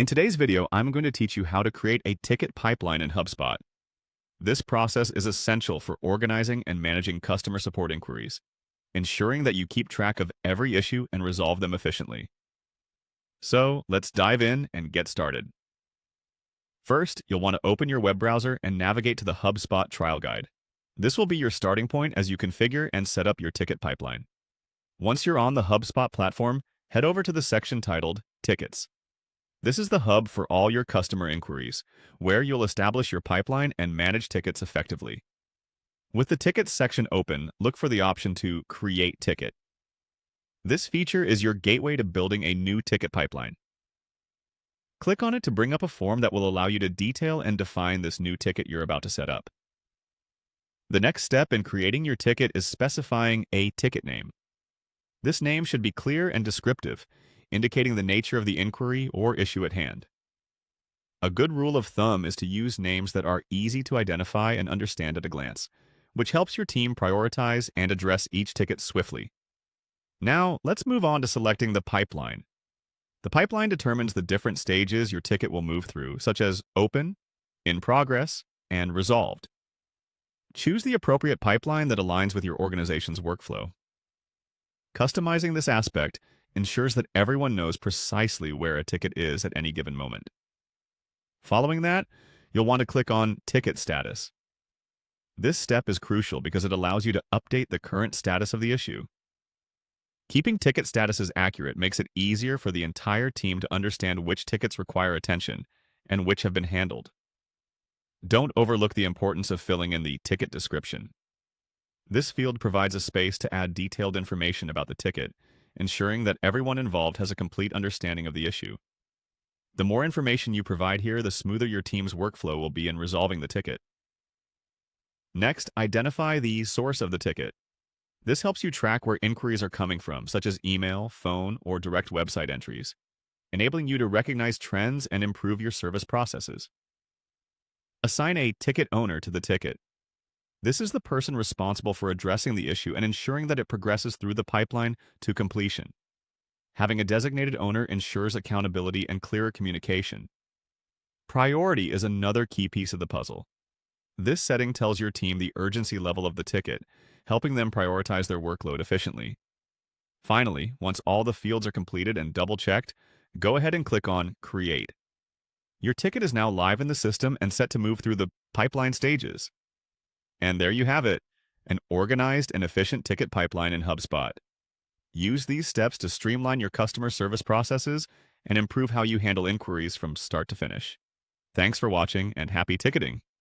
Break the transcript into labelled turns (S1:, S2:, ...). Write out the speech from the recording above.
S1: In today's video, I'm going to teach you how to create a ticket pipeline in HubSpot. This process is essential for organizing and managing customer support inquiries, ensuring that you keep track of every issue and resolve them efficiently. So, let's dive in and get started. First, you'll want to open your web browser and navigate to the HubSpot trial guide. This will be your starting point as you configure and set up your ticket pipeline. Once you're on the HubSpot platform, head over to the section titled Tickets. This is the hub for all your customer inquiries, where you'll establish your pipeline and manage tickets effectively. With the Tickets section open, look for the option to Create Ticket. This feature is your gateway to building a new ticket pipeline. Click on it to bring up a form that will allow you to detail and define this new ticket you're about to set up. The next step in creating your ticket is specifying a ticket name. This name should be clear and descriptive, indicating the nature of the inquiry or issue at hand. A good rule of thumb is to use names that are easy to identify and understand at a glance, which helps your team prioritize and address each ticket swiftly. Now, let's move on to selecting the pipeline. The pipeline determines the different stages your ticket will move through, such as open, in progress, and resolved. Choose the appropriate pipeline that aligns with your organization's workflow. Customizing this aspect ensures that everyone knows precisely where a ticket is at any given moment. Following that, you'll want to click on Ticket Status. This step is crucial because it allows you to update the current status of the issue. Keeping ticket statuses accurate makes it easier for the entire team to understand which tickets require attention and which have been handled. Don't overlook the importance of filling in the ticket description. This field provides a space to add detailed information about the ticket, ensuring that everyone involved has a complete understanding of the issue. The more information you provide here, the smoother your team's workflow will be in resolving the ticket. Next, identify the source of the ticket. This helps you track where inquiries are coming from, such as email, phone, or direct website entries, enabling you to recognize trends and improve your service processes. Assign a ticket owner to the ticket. This is the person responsible for addressing the issue and ensuring that it progresses through the pipeline to completion. Having a designated owner ensures accountability and clearer communication. Priority is another key piece of the puzzle. This setting tells your team the urgency level of the ticket, helping them prioritize their workload efficiently. Finally, once all the fields are completed and double-checked, go ahead and click on Create. Your ticket is now live in the system and set to move through the pipeline stages. And there you have it, an organized and efficient ticket pipeline in HubSpot. Use these steps to streamline your customer service processes and improve how you handle inquiries from start to finish. Thanks for watching and happy ticketing!